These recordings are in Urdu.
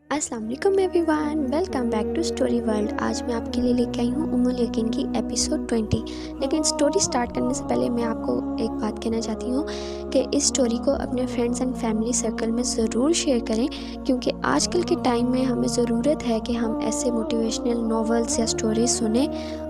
السلام علیکم everyone, welcome back to story world. آج میں آپ کے لیے لے کے آئی ہوں ام الیقین کی ایپیسوڈ 20۔ لیکن اسٹوری سٹارٹ کرنے سے پہلے میں آپ کو ایک بات کہنا چاہتی ہوں کہ اس اسٹوری کو اپنے فرینڈز اینڈ فیملی سرکل میں ضرور شیئر کریں، کیونکہ آج کل کے ٹائم میں ہمیں ضرورت ہے کہ ہم ایسے موٹیویشنل ناولز یا اسٹوریز سنیں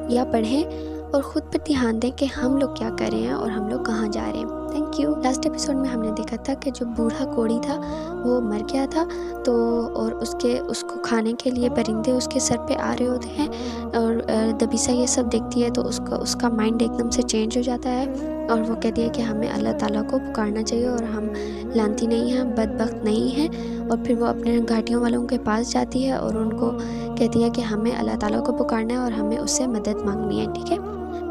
یا پڑھیں اور خود پر دھیان دیں کہ ہم لوگ کیا کر رہے ہیں اور ہم لوگ کہاں جا رہے ہیں۔ Thank you. لاسٹ ایپیسوڈ میں ہم نے دیکھا تھا کہ جو بوڑھا کوڑی تھا وہ مر گیا تھا، تو اور اس کو کھانے کے لیے پرندے اس کے سر پہ آ رہے ہوتے ہیں، اور دبیسا یہ سب دیکھتی ہے تو اس کا مائنڈ ایک دم سے چینج ہو جاتا ہے، اور وہ کہتی ہے کہ ہمیں اللہ تعالیٰ کو پکارنا چاہیے اور ہم لانتی نہیں ہیں، بدبخت نہیں ہیں۔ اور پھر وہ اپنے گھاٹیوں والوں کے پاس جاتی ہے اور ان کو کہتی ہے کہ ہمیں اللہ تعالیٰ کو پکارنا ہے اور ہمیں اس سے مدد مانگنی ہے، ٹھیک ہے۔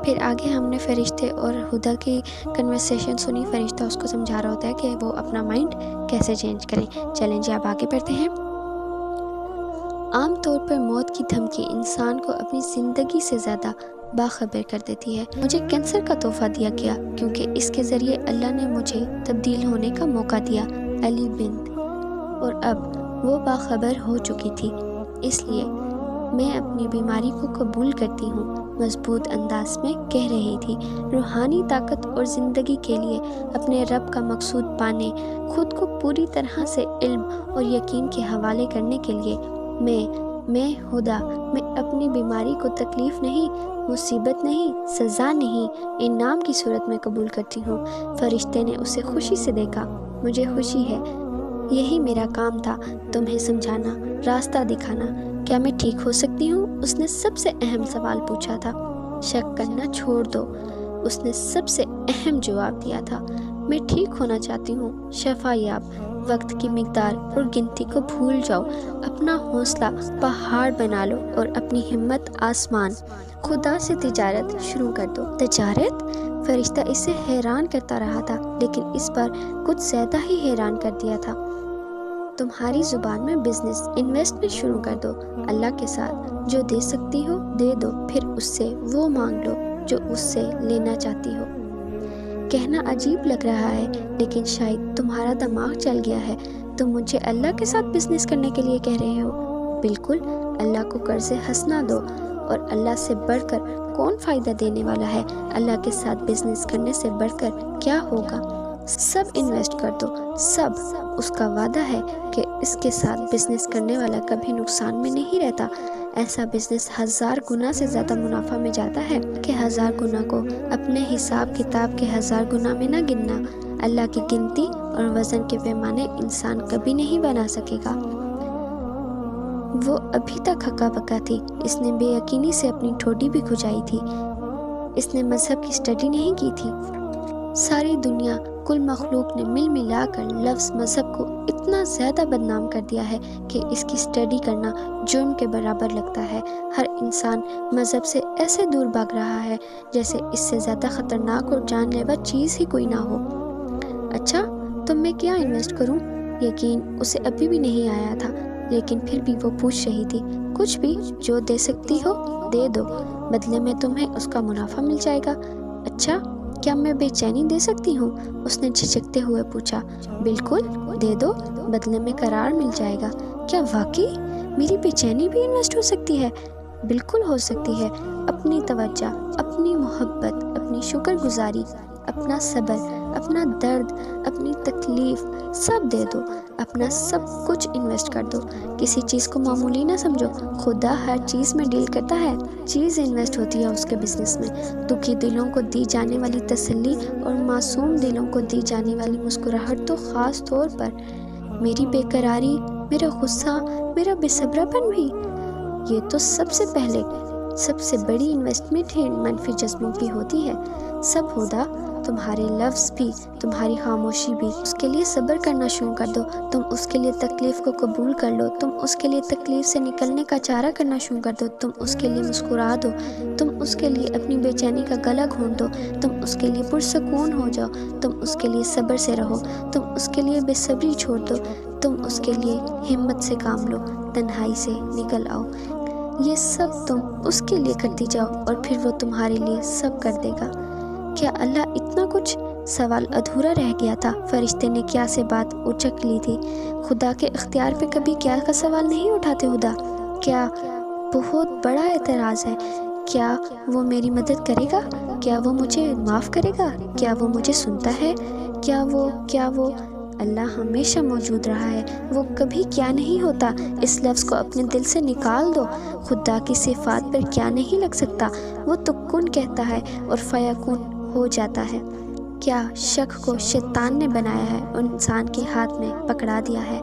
پھر آگے ہم نے فرشتے اور ہدا کی کنورسیشن سنی۔ فرشتہ اس کو سمجھا رہا ہوتا ہے کہ وہ اپنا مائنڈ کیسے چینج کریں۔ چلیں جی آپ آگے بڑھتے ہیں۔ عام طور پر موت کی دھمکی انسان کو اپنی زندگی سے زیادہ باخبر کر دیتی ہے۔ مجھے کینسر کا تحفہ دیا گیا کیونکہ اس کے ذریعے اللہ نے مجھے تبدیل ہونے کا موقع دیا، علی بنت۔ اور اب وہ باخبر ہو چکی تھی، اس لیے میں اپنی بیماری کو قبول کرتی ہوں، مضبوط انداز میں کہہ رہی تھی۔ روحانی طاقت اور زندگی کے لیے اپنے رب کا مقصود پانے، خود کو پوری طرح سے علم اور یقین کے حوالے کرنے کے لیے میں ہدا، میں اپنی بیماری کو تکلیف نہیں، مصیبت نہیں، سزا نہیں، انعام کی صورت میں قبول کرتی ہوں۔ فرشتے نے اسے خوشی سے دیکھا۔ مجھے خوشی ہے، یہی میرا کام تھا، تمہیں سمجھانا، راستہ دکھانا۔ کیا میں ٹھیک ہو سکتی ہوں؟ اس نے سب سے اہم سوال پوچھا تھا۔ شک کرنا چھوڑ دو، اس نے سب سے اہم جواب دیا تھا۔ میں ٹھیک ہونا چاہتی ہوں، شفا یاب۔ وقت کی مقدار اور گنتی کو بھول جاؤ، اپنا حوصلہ پہاڑ بنا لو اور اپنی ہمت آسمان۔ خدا سے تجارت شروع کر دو۔ تجارت؟ فرشتہ اسے حیران کرتا رہا تھا، لیکن اس بار کچھ زیادہ ہی حیران کر دیا تھا۔ تمہاری زبان میں بزنس، انویسٹمنٹ شروع کر دو اللہ کے ساتھ۔ جو دے سکتی ہو دے دو، پھر اس سے وہ مانگ لو جو اس سے لینا چاہتی ہو۔ کہنا عجیب لگ رہا ہے، لیکن شاید تمہارا دماغ چل گیا ہے۔ تم مجھے اللہ کے ساتھ بزنس کرنے کے لیے کہہ رہے ہو؟ بالکل، اللہ کو قرض حسنہ دو، اور اللہ سے بڑھ کر کون فائدہ دینے والا ہے؟ اللہ کے ساتھ بزنس کرنے سے بڑھ کر کیا ہوگا؟ سب انویسٹ کر دو، سب۔ اس کا وعدہ ہے کہ اس کے ساتھ بزنس کرنے والا کبھی نقصان میں نہیں رہتا۔ ایسا بزنس 1000 گنا سے زیادہ منافع میں جاتا ہے کہ 1000 گنا کو اپنے حساب کتاب کے 1000 گنا میں نہ گننا۔ اللہ کی گنتی اور وزن کے پیمانے انسان کبھی نہیں بنا سکے گا۔ وہ ابھی تک ہکا بکا تھی۔ اس نے بے یقینی سے اپنی ٹھوڈی بھی کھجائی تھی۔ اس نے مذہب کی اسٹڈی نہیں کی تھی۔ ساری دنیا، کل مخلوق نے مل ملا کر لفظ مذہب کو اتنا زیادہ بدنام کر دیا ہے کہ اس کی اسٹڈی کرنا جرم کے برابر لگتا ہے۔ ہر انسان مذہب سے ایسے دور بھاگ رہا ہے جیسے اس سے زیادہ خطرناک اور جان لیوا چیز ہی کوئی نہ ہو۔ اچھا، تم میں کیا انویسٹ کروں؟ یقین اسے ابھی بھی نہیں آیا تھا، لیکن پھر بھی وہ پوچھ رہی تھی۔ کچھ بھی، جو دے سکتی ہو دے دو، بدلے میں تمہیں اس کا منافع مل جائے گا۔ اچھا، کیا میں بے چینی دے سکتی ہوں؟ اس نے جھجکتے ہوئے پوچھا۔ بالکل، دے دو، بدلے میں قرار مل جائے گا۔ کیا واقعی میری بے چینی بھی انویسٹ ہو سکتی ہے؟ بالکل ہو سکتی ہے۔ اپنی توجہ، اپنی محبت، اپنی شکر گزاری، اپنا صبر، اپنا درد، اپنی تکلیف، سب دے دو۔ اپنا سب کچھ انویسٹ کر دو۔ کسی چیز کو معمولی نہ سمجھو، خدا ہر چیز میں ڈیل کرتا ہے۔ چیز انویسٹ ہوتی ہے اس کے بزنس میں۔ دکھی دلوں کو دی جانے والی تسلی اور معصوم دلوں کو دی جانے والی مسکراہٹ تو خاص طور پر۔ میری بے قراری، میرا غصہ، میرا بے صبرا پن بھی، یہ تو سب سے پہلے سب سے بڑی انویسٹمنٹ ہے۔ منفی جذبوں کی ہوتی ہے۔ سب ہدا، تمہارے لفظ بھی، تمہاری خاموشی بھی۔ اس کے لیے صبر کرنا شروع کر دو۔ تم اس کے لیے تکلیف کو قبول کر لو۔ تم اس کے لیے تکلیف سے نکلنے کا چارہ کرنا شروع کر دو۔ تم اس کے لیے مسکرا دو۔ تم اس کے لیے اپنی بے چینی کا گلا گھونٹ دو۔ تم اس کے لیے پرسکون ہو جاؤ۔ تم اس کے لیے صبر سے رہو۔ تم اس کے لیے بے صبری چھوڑ دو۔ تم اس کے لیے ہمت سے کام لو، تنہائی سے نکل آؤ۔ یہ سب تم اس کے لیے کرتی جاؤ اور پھر وہ تمہارے لیے سب کر دے گا۔ کیا اللہ اتنا کچھ سوال ادھورا رہ گیا تھا۔ فرشتے نے کیا سے بات اچک لی تھی۔ خدا کے اختیار پہ کبھی کیا کا سوال نہیں اٹھاتے ہدا؟ کیا بہت بڑا اعتراض ہے؟ کیا وہ میری مدد کرے گا؟ کیا وہ مجھے معاف کرے گا؟ کیا وہ مجھے سنتا ہے؟ کیا وہ اللہ ہمیشہ موجود رہا ہے، وہ کبھی کیا نہیں ہوتا۔ اس لفظ کو اپنے دل سے نکال دو۔ خدا کی صفات پر کیا نہیں لگ سکتا؟ وہ تو کن کہتا ہے اور فیکون ہو جاتا ہے۔ کیا شک کو شیطان نے بنایا ہے اور انسان کے ہاتھ میں پکڑا دیا ہے؟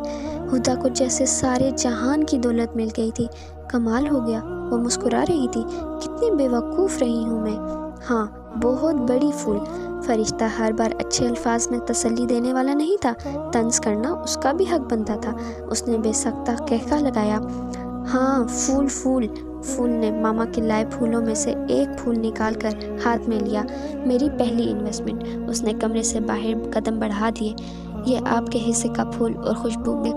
ہدا کو جیسے سارے جہان کی دولت مل گئی تھی۔ کمال ہو گیا، وہ مسکرا رہی تھی۔ کتنی بے وقوف رہی ہوں میں۔ ہاں، بہت بڑی پھول۔ فرشتہ ہر بار اچھے الفاظ میں تسلی دینے والا نہیں تھا، طنز کرنا اس کا بھی حق بنتا تھا۔ اس نے بے سختہ کہکا لگایا، ہاں پھول پھول۔ پھول نے ماما کے لائے پھولوں میں سے ایک پھول نکال کر ہاتھ میں لیا۔ میری پہلی انویسٹمنٹ۔ اس نے کمرے سے باہر قدم بڑھا دیے۔ یہ آپ کے حصے کا پھول اور خوشبو میں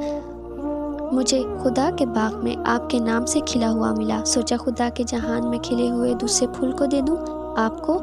مجھے خدا کے باغ میں آپ کے نام سے کھلا ہوا ملا۔ سوچا خدا کے جہان میں کھلے ہوئے دوسرے پھول کو دے دوں آپ کو۔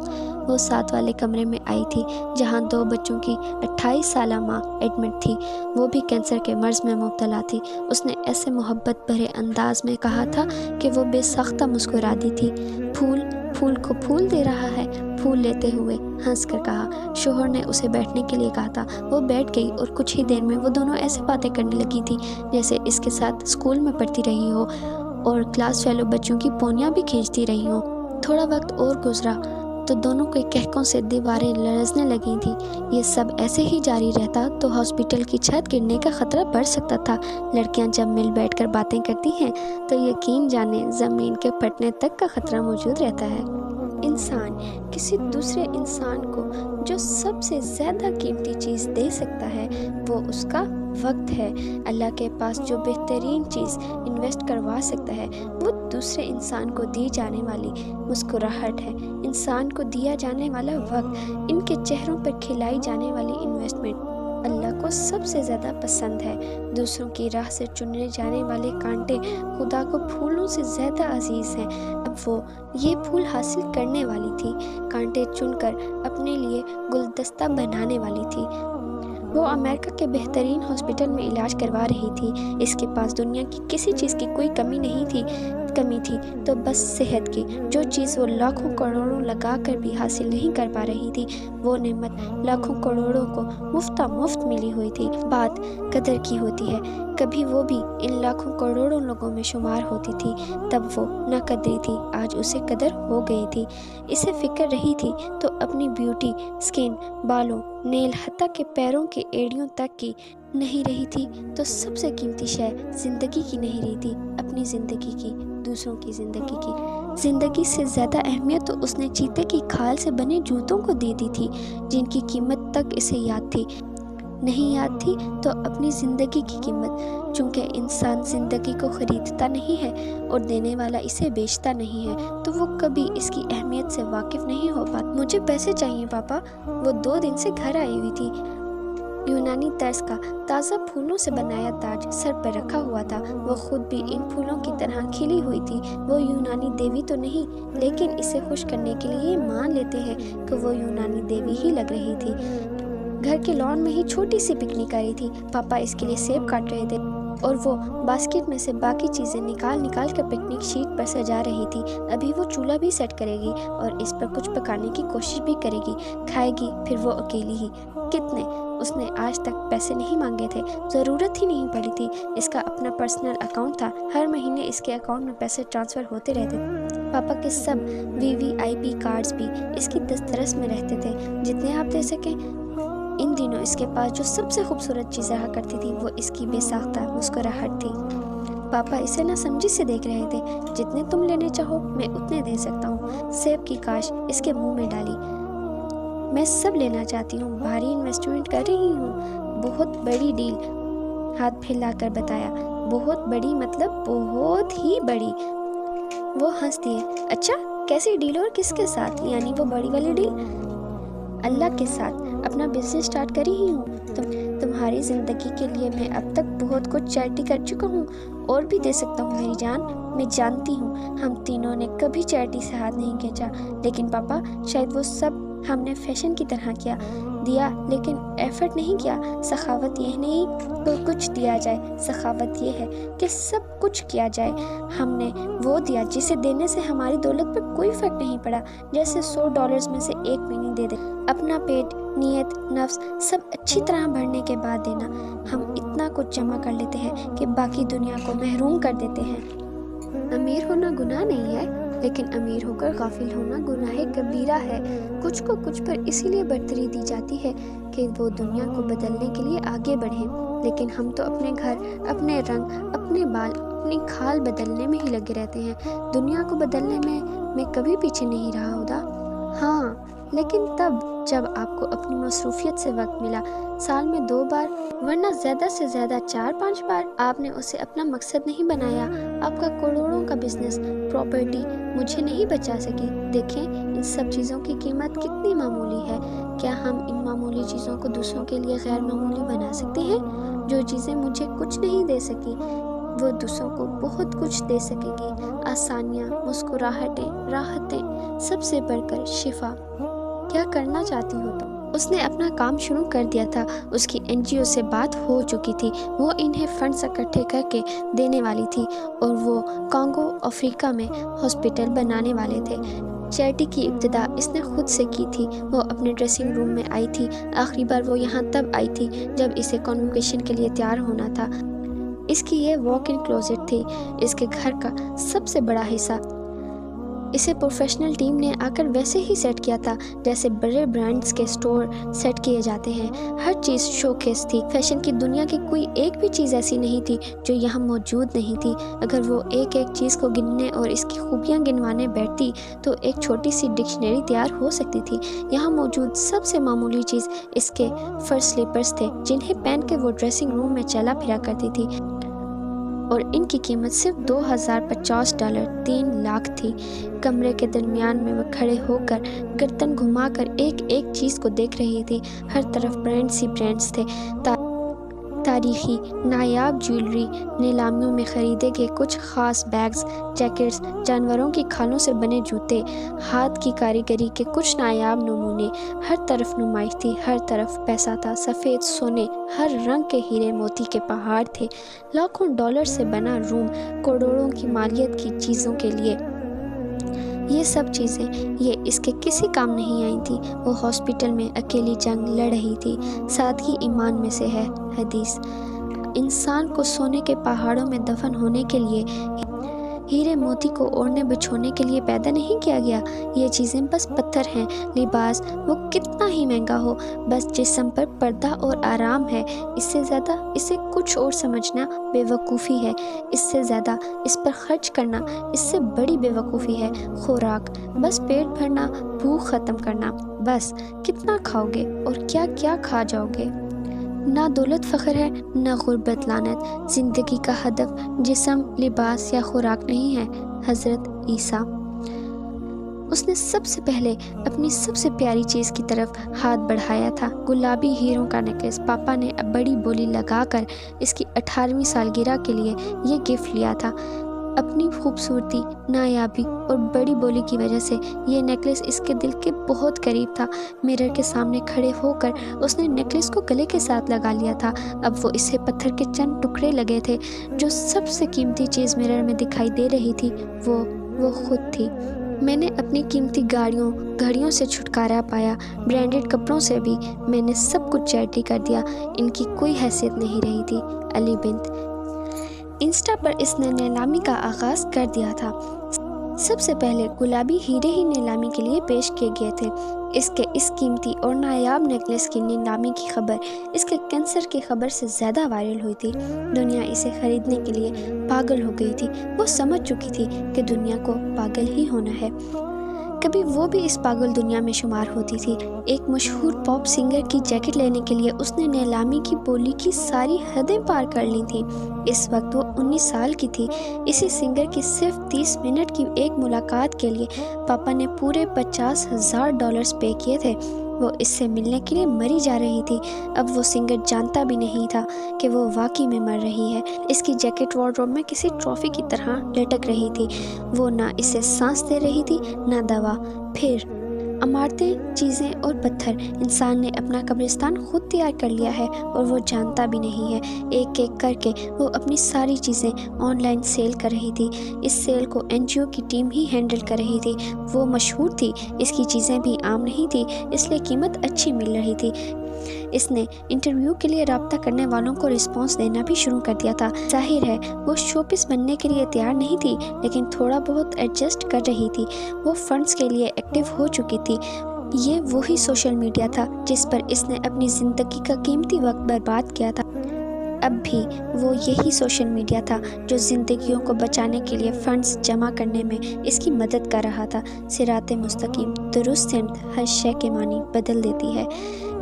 وہ 7 والے کمرے میں آئی تھی جہاں 2 بچوں کی 28 سالہ ماں ایڈمٹ تھی، وہ بھی کینسر کے مرض میں مبتلا تھی۔ اس نے ایسے محبت بھرے انداز میں کہا تھا کہ وہ بے سختہ مسکرا دی تھی۔ پھول کو پھول دے رہا ہے؟ پھول لیتے ہوئے ہنس کر کہا۔ شوہر نے اسے بیٹھنے کے لیے کہا تھا۔ وہ بیٹھ گئی اور کچھ ہی دیر میں وہ دونوں ایسے باتیں کرنے لگی تھی جیسے اس کے ساتھ اسکول میں پڑھتی رہی ہو اور کلاس فیلو بچوں کی پونیاں بھی کھینچتی رہی ہوں۔ تھوڑا وقت اور گزرا تو دونوں کے کہکوں سے دیواریں لرزنے لگی تھیں۔ یہ سب ایسے ہی جاری رہتا تو ہاسپٹل کی چھت گرنے کا خطرہ بڑھ سکتا تھا۔ لڑکیاں جب مل بیٹھ کر باتیں کرتی ہیں تو یقین جانے زمین کے پھٹنے تک کا خطرہ موجود رہتا ہے۔ انسان کسی دوسرے انسان کو جو سب سے زیادہ قیمتی چیز دے سکتا ہے وہ اس کا وقت ہے۔ اللہ کے پاس جو بہترین چیز انویسٹ کروا سکتا ہے وہ دوسرے انسان کو دی جانے والی مسکراہٹ ہے، انسان کو دیا جانے والا وقت، ان کے چہروں پر کھلائی جانے والی انویسٹمنٹ اللہ کو سب سے زیادہ پسند ہے۔ دوسروں کی راہ سے چنے جانے والے کانٹے خدا کو پھولوں سے زیادہ عزیز ہیں۔ اب وہ یہ پھول حاصل کرنے والی تھی، کانٹے چن کر اپنے لیے گلدستہ بنانے والی تھی۔ وہ امریکہ کے بہترین ہاسپٹل میں علاج کروا رہی تھی۔ اس کے پاس دنیا کی کسی چیز کی کوئی کمی نہیں تھی، کمی تھی تو بس صحت کی، جو چیز وہ لاکھوں کروڑوں لگا کر بھی حاصل نہیں کر پا رہی تھی، وہ نعمت لاکھوں کروڑوں کو مفت ملی ہوئی تھی۔ بات قدر کی ہوتی ہے، کبھی وہ بھی ان لاکھوں کروڑوں لوگوں میں شمار ہوتی تھی، تب وہ نہ قدری تھی، آج اسے قدر ہو گئی تھی۔ اسے فکر رہی تھی تو اپنی بیوٹی، سکن، بالوں، نیل، حتیٰ کہ پیروں کے ایڑیوں تک کی نہیں رہی تھی تو سب سے قیمتی شے زندگی کی نہیں رہی تھی، اپنی زندگی کی، دوسروں کی زندگی کی۔ زندگی سے زیادہ اہمیت تو اس نے چیتے کی کھال سے بنے جوتوں کو دے دی تھی جن کی قیمت تک اسے یاد تھی۔ نہیں یاد تھی تو اپنی زندگی کی قیمت، چونکہ انسان زندگی کو خریدتا نہیں ہے اور دینے والا اسے بیچتا نہیں ہے تو وہ کبھی اس کی اہمیت سے واقف نہیں ہو پاتا۔ مجھے پیسے چاہیے پاپا۔ وہ 2 دن سے گھر آئی ہوئی تھی۔ یونانی طرز کا تازہ پھولوں سے بنایا تاج سر پر رکھا ہوا تھا۔ وہ خود بھی ان پھولوں کی طرح کھلی ہوئی تھی۔ وہ یونانی دیوی تو نہیں، لیکن اسے خوش کرنے کے لیے مان لیتے ہیں کہ وہ یونانی دیوی ہی لگ رہی تھی۔ گھر کے لان میں ہی چھوٹی سی پکنک آئی تھی۔ پاپا اس کے لیے سیب کاٹ رہے تھے اور وہ باسکٹ میں سے باقی چیزیں نکال کر پکنک شیٹ پر سجا رہی تھی۔ ابھی وہ چولہا بھی سیٹ کرے گی اور اس پر کچھ پکانے کی کوشش بھی کرے گی، کھائے گی پھر وہ اکیلی ہی۔ کتنے اس نے آج تک پیسے نہیں مانگے تھے، ضرورت ہی نہیں پڑی تھی۔ اس کا اپنا پرسنل اکاؤنٹ تھا، ہر مہینے اس کے اکاؤنٹ میں پیسے ٹرانسفر ہوتے رہتے تھے۔ پاپا کے سب VVIP کارڈز بھی اس کی دسترس میں رہتے تھے، جتنے آپ دے سکیں۔ ان دنوں اس کے پاس جو سب سے خوبصورت چیز رہا کرتی تھی وہ اس کی بے ساختہ مسکراہٹ تھی۔ پاپا اسے نہ سمجھی سے دیکھ رہے تھے۔ جتنے تم لینے چاہو میں اتنے دے سکتا ہوں۔ سیب کی کاش اس کے منہ میں ڈالی۔ میں سب لینا چاہتی ہوں، بھاری انویسٹمنٹ کر رہی ہوں، بہت بڑی ڈیل، ہاتھ پھیلا کر بتایا۔ بہت بڑی مطلب بہت ہی بڑی۔ وہ ہنس دیے۔ اچھا، کیسی ڈیل اور کس کے ساتھ؟ یعنی وہ بڑی والی ڈیل؟ اللہ کے ساتھ۔ اپنا بزنس سٹارٹ کری ہی ہوں۔ تمہاری زندگی کے لیے میں اب تک بہت کچھ چیریٹی کر چکا ہوں، اور بھی دے سکتا ہوں میری جان۔ میں جانتی ہوں ہم تینوں نے کبھی چیریٹی سے ہاتھ نہیں کھینچا، لیکن پاپا شاید وہ سب ہم نے فیشن کی طرح کیا۔ دیا لیکن ایفرٹ نہیں کیا۔ سخاوت یہ نہیں کہ کچھ دیا جائے، سخاوت یہ ہے کہ سب کچھ کیا جائے۔ ہم نے وہ دیا جسے دینے سے ہماری دولت پر کوئی فرق نہیں پڑا، جیسے $100 میں سے 1 پینی دے دے۔ اپنا پیٹ، نیت، نفس سب اچھی طرح بھرنے کے بعد دینا۔ ہم اتنا کچھ جمع کر لیتے ہیں کہ باقی دنیا کو محروم کر دیتے ہیں۔ امیر ہونا گناہ نہیں ہے، لیکن امیر ہو کر غافل ہونا گناہ کبیرہ ہے۔ کچھ کو کچھ پر اسی لیے برتری دی جاتی ہے کہ وہ دنیا کو بدلنے کے لیے آگے بڑھیں، لیکن ہم تو اپنے گھر، اپنے رنگ، اپنے بال، اپنی کھال بدلنے میں ہی لگے رہتے ہیں۔ دنیا کو بدلنے میں کبھی پیچھے نہیں رہا ہوتا۔ ہاں، لیکن تب جب آپ کو اپنی مصروفیت سے وقت ملا، سال میں 2 بار ورنہ زیادہ سے زیادہ 4-5 بار، آپ نے اسے اپنا مقصد نہیں بنایا۔ آپ کا کروڑوں کا بزنس، پراپرٹی مجھے نہیں بچا سکی۔ دیکھیں ان سب چیزوں کی قیمت کتنی معمولی ہے۔ کیا ہم ان معمولی چیزوں کو دوسروں کے لیے غیر معمولی بنا سکتے ہیں؟ جو چیزیں مجھے کچھ نہیں دے سکی، وہ دوسروں کو بہت کچھ دے سکے گی۔ آسانیاں، مسکراہٹیں، راحتیں، سب سے بڑھ کر شفا۔ کیا کرنا چاہتی ہو تم؟ اس نے اپنا کام شروع کر دیا تھا۔ اس کی NGO سے بات ہو چکی تھی، وہ انہیں فنڈز اکٹھے کر کے دینے والی تھی، اور وہ کانگو افریقہ میں ہاسپٹل بنانے والے تھے۔ چیریٹی کی ابتدا اس نے خود سے کی تھی۔ وہ اپنے ڈریسنگ روم میں آئی تھی۔ آخری بار وہ یہاں تب آئی تھی جب اسے کنووکیشن کے لیے تیار ہونا تھا۔ اس کی یہ واک ان کلوزٹ تھی، اس کے گھر کا سب سے بڑا حصہ۔ اسے پروفیشنل ٹیم نے آ کر ویسے ہی سیٹ کیا تھا جیسے بڑے برانڈز کے سٹور سیٹ کیے جاتے ہیں۔ ہر چیز شوکیس تھی۔ فیشن کی دنیا کی کوئی ایک بھی چیز ایسی نہیں تھی جو یہاں موجود نہیں تھی۔ اگر وہ ایک ایک چیز کو گننے اور اس کی خوبیاں گنوانے بیٹھتی تو ایک چھوٹی سی ڈکشنری تیار ہو سکتی تھی۔ یہاں موجود سب سے معمولی چیز اس کے فر سلیپرز تھے، جنہیں پہن کے وہ ڈریسنگ روم میں چلا پھرا کرتی تھی، اور ان کی قیمت صرف $2050 3 لاکھ تھی۔ کمرے کے درمیان میں وہ کھڑے ہو کر گردن گھما کر ایک ایک چیز کو دیکھ رہی تھی۔ ہر طرف برانڈز ہی برانڈز تھے، تاریخی نایاب جیولری، نیلامیوں میں خریدے گئے کچھ خاص بیگز، جیکٹس، جانوروں کی کھالوں سے بنے جوتے، ہاتھ کی کاریگری کے کچھ نایاب نمونے۔ ہر طرف نمائش تھی، ہر طرف پیسہ تھا، سفید سونے، ہر رنگ کے ہیرے موتی کے پہاڑ تھے، لاکھوں ڈالر سے بنا روم، کروڑوں کی مالیت کی چیزوں کے لیے۔ یہ سب چیزیں یہ اس کے کسی کام نہیں آئی تھی۔ وہ ہاسپٹل میں اکیلی جنگ لڑ رہی تھی۔ سادگی ایمان میں سے ہے۔ حدیث: انسان کو سونے کے پہاڑوں میں دفن ہونے کے لیے، ہیرے موتی کو اوڑھنے بچھونے کے لیے پیدا نہیں کیا گیا۔ یہ چیزیں بس پتھر ہیں۔ لباس وہ کتنا ہی مہنگا ہو، بس جسم پر پردہ اور آرام ہے۔ اس سے زیادہ اسے کچھ اور سمجھنا بے وقوفی ہے۔ اس سے زیادہ اس پر خرچ کرنا اس سے بڑی بے وقوفی ہے۔ خوراک، بس پیٹ بھرنا، بھوک ختم کرنا، بس کتنا کھاؤ گے اور کیا کیا کھا جاؤ گے۔ نہ دولت فخر ہے، نہ غربت لعنت۔ زندگی کا ہدف جسم، لباس یا خوراک نہیں ہے۔ حضرت عیسیٰ: اس نے سب سے پہلے اپنی سب سے پیاری چیز کی طرف ہاتھ بڑھایا تھا، گلابی ہیروں کا نیکلس۔ پاپا نے بڑی بولی لگا کر اس کی 18ویں سالگرہ کے لیے یہ گفٹ لیا تھا۔ اپنی خوبصورتی، نایابی اور بڑی بولی کی وجہ سے یہ نیکلس اس کے دل کے بہت قریب تھا۔ مرر کے سامنے کھڑے ہو کر اس نے نیکلس کو گلے کے ساتھ لگا لیا تھا۔ اب وہ اسے پتھر کے چند ٹکڑے لگے تھے۔ جو سب سے قیمتی چیز مرر میں دکھائی دے رہی تھی وہ خود تھی۔ میں نے اپنی قیمتی گھڑیوں سے چھٹکارا پایا، برانڈڈ کپڑوں سے بھی۔ میں نے سب کچھ چیریٹی کر دیا، ان کی کوئی حیثیت نہیں رہی تھی۔ علی بنت: انسٹا پر اس نے نیلامی کا آغاز کر دیا تھا۔ سب سے پہلے گلابی ہیرے ہی نیلامی کے لیے پیش کیے گئے تھے۔ اس قیمتی اور نایاب نیکلس کی نیلامی کی خبر اس کے کینسر کی خبر سے زیادہ وائرل ہوئی تھی۔ دنیا اسے خریدنے کے لیے پاگل ہو گئی تھی۔ وہ سمجھ چکی تھی کہ دنیا کو پاگل ہی ہونا ہے۔ کبھی وہ بھی اس پاگل دنیا میں شمار ہوتی تھی۔ ایک مشہور پاپ سنگر کی جیکٹ لینے کے لیے اس نے نیلامی کی بولی کی ساری حدیں پار کر لی تھیں۔ اس وقت وہ 19 سال کی تھی۔ اسی سنگر کی صرف 30 منٹ کی ایک ملاقات کے لیے پاپا نے پورے $50,000 پے کیے تھے۔ وہ اس سے ملنے کے لیے مری جا رہی تھی۔ اب وہ سنگر جانتا بھی نہیں تھا کہ وہ واقعی میں مر رہی ہے۔ اس کی جیکٹ وارڈروب میں کسی ٹرافی کی طرح لٹک رہی تھی۔ وہ نہ اسے سانس دے رہی تھی، نہ دوا۔ پھر عمارتیں، چیزیں اور پتھر، انسان نے اپنا قبرستان خود تیار کر لیا ہے اور وہ جانتا بھی نہیں ہے۔ ایک ایک کر کے وہ اپنی ساری چیزیں آن لائن سیل کر رہی تھی۔ اس سیل کو NGO کی ٹیم ہی ہینڈل کر رہی تھی۔ وہ مشہور تھی، اس کی چیزیں بھی عام نہیں تھی، اس لیے قیمت اچھی مل رہی تھی۔ اس نے انٹرویو کے لیے رابطہ کرنے والوں کو رسپانس دینا بھی شروع کر دیا تھا۔ ظاہر ہے وہ شو پیس بننے کے لیے تیار نہیں تھی، لیکن تھوڑا بہت ایڈجسٹ کر رہی تھی۔ وہ فنڈز کے لیے ایکٹیو ہو چکی تھی۔ یہ وہی سوشل میڈیا تھا جس پر اس نے اپنی زندگی کا قیمتی وقت برباد کیا تھا۔ اب بھی وہ یہی سوشل میڈیا تھا جو زندگیوں کو بچانے کے لیے فنڈز جمع کرنے میں اس کی مدد کر رہا تھا۔ صراط مستقیم، درست سمت ہر شے کے معنی بدل دیتی ہے۔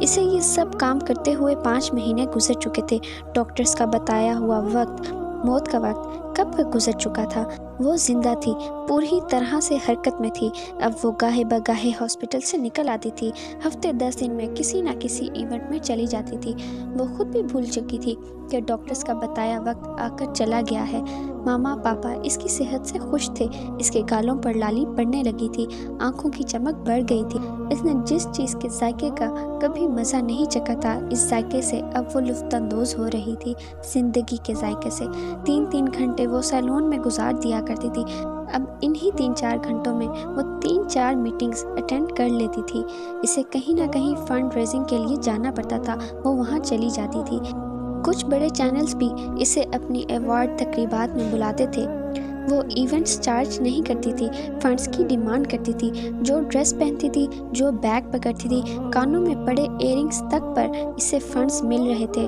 اسے یہ سب کام کرتے ہوئے 5 مہینے گزر چکے تھے۔ ڈاکٹرز کا بتایا ہوا وقت، موت کا وقت کب کا گزر چکا تھا۔ وہ زندہ تھی، پوری طرح سے حرکت میں تھی۔ اب وہ گاہے بگاہے ہاسپٹل سے نکل آتی تھی، ہفتے 10 دن میں کسی نہ کسی ایونٹ میں چلی جاتی تھی۔ وہ خود بھی بھول چکی تھی کہ ڈاکٹرز کا بتایا وقت آ کر چلا گیا ہے۔ ماما پاپا اس کی صحت سے خوش تھے، اس کے گالوں پر لالی پڑنے لگی تھی، آنکھوں کی چمک بڑھ گئی تھی۔ اس نے جس چیز کے ذائقے کا کبھی مزہ نہیں چکھا تھا، اس ذائقے سے اب وہ لطف اندوز ہو رہی تھی، زندگی کے ذائقے سے۔ 3 گھنٹے وہ سیلون میں گزار دیا کرتی تھی، اب انہی 3-4 گھنٹوں میں وہ 3-4 میٹنگز اٹینڈ کر لیتی تھی۔ اسے کہیں نہ کہیں فنڈ ریزنگ کے لیے جانا پڑتا تھا، وہ وہاں چلی جاتی تھی۔ کچھ بڑے چینلز بھی اسے اپنی ایوارڈ تقریبات میں بلاتے تھے۔ وہ ایونٹس چارج نہیں کرتی تھی، فنڈز کی ڈیمانڈ کرتی تھی۔ جو ڈریس پہنتی تھی، جو بیگ پکڑتی تھی، کانوں میں پڑے ایئرنگز تک پر اسے فنڈز مل رہے تھے۔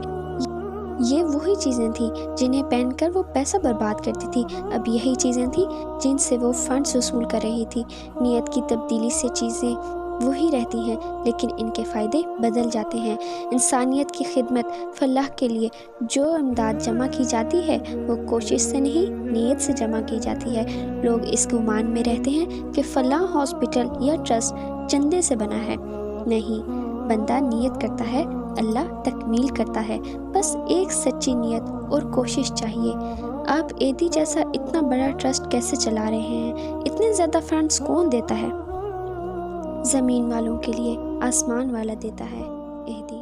یہ وہی چیزیں تھیں جنہیں پہن کر وہ پیسہ برباد کرتی تھی، اب یہی چیزیں تھیں جن سے وہ فنڈز وصول کر رہی تھی۔ نیت کی تبدیلی سے چیزیں وہی رہتی ہیں، لیکن ان کے فائدے بدل جاتے ہیں۔ انسانیت کی خدمت، فلاح کے لیے جو امداد جمع کی جاتی ہے وہ کوشش سے نہیں، نیت سے جمع کی جاتی ہے۔ لوگ اس گمان میں رہتے ہیں کہ فلاں ہاسپٹل یا ٹرسٹ چندے سے بنا ہے۔ نہیں، بندہ نیت کرتا ہے، اللہ تکمیل کرتا ہے۔ بس ایک سچی نیت اور کوشش چاہیے۔ آپ ایدی جیسا اتنا بڑا ٹرسٹ کیسے چلا رہے ہیں؟ اتنے زیادہ فنڈز کون دیتا ہے؟ زمین والوں کے لیے آسمان والا دیتا ہے۔ ایدی۔